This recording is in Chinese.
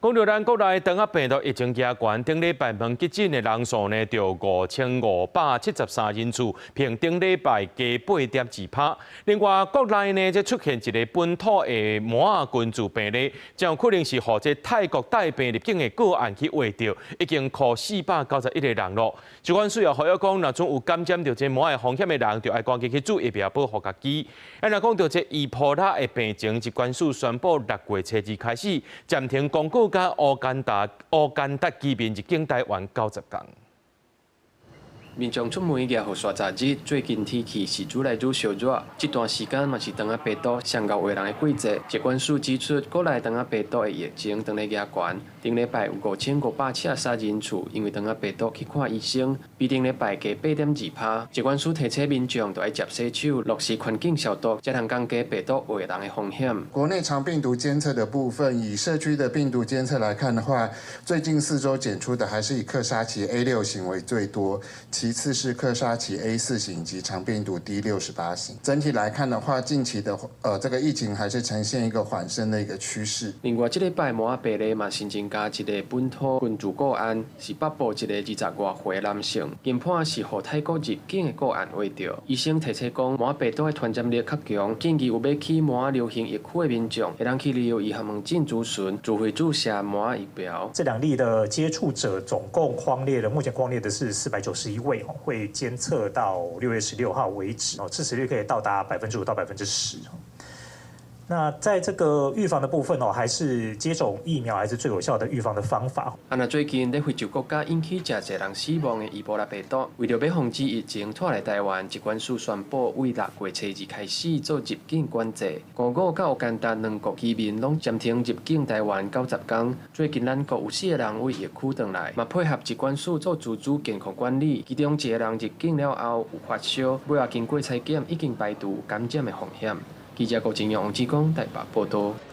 講到咱國內腸仔病毒疫情加懸，頂禮拜門急診的人數呢，就5573人次，平頂禮拜加8.2%。另外，國內呢，則出現一個本土的麻疹群聚病例，將有可能是和這泰國帶病入境的個案去劃到，已經扣491個人咯。疾管署也呼籲講，若總有感染到這麻的風險的人，就要趕緊去注疫苗保護家己。若講到這伊波拉的病情，疾管署宣布6月初2開始暫停公告。加烏干達居民入境台灣90天。民眾出門也好刷雜誌，最近天氣是愈來愈燒熱，這段時間嘛是腸仔病毒上交為人的季節。疾管署指出，國內腸仔病毒的疫情當日加懸，頂禮拜有5573人次因為腸仔病毒去看醫生，比頂禮拜加8.2%。疾管署提醒民眾都要接洗手，落實環境消毒，才能降低病毒為人的風險。國內腸病毒監測的部分，以社區的病毒監測來看的話，最近4周檢出的還是以克沙奇 A6 型為最多，其次是克沙奇 A4 型及腸病毒 D68 型。整體來看的話，近期的這個疫情還是呈現一個緩升的一個趨勢。另外，這禮拜麻疹病例嘛新增加一個本土群聚個案，是北部一個20多歲男性，研判是和泰國入境的個案為着。醫生提醒講，麻病毒的傳染力較強，建議有要去麻流行疫區的民眾，會當去利用醫學問診諮詢，自費注射麻疫苗。這2例的接觸者總共匡列的，目前匡列的是491位。會監測到6月16號為止，致死率可以到達5%到10%。那在這個預防的部分還是接種疫苗還是最有效的預防的方法。那最近在非洲國家引起真儕人死亡的伊波拉病毒，為了要防止疫情拖來台灣，疾管署宣布為6月初2開始做入境管制，五個到烏干達2國居民攏暫停入境台灣90天。最近咱國有4個人為疫區回來，嘛配合疾管署做自主健康管理，其中1個人入境了後有發燒，尾仔經過採檢已經排除感染的風險。記者郭金陽、王志剛台北報道。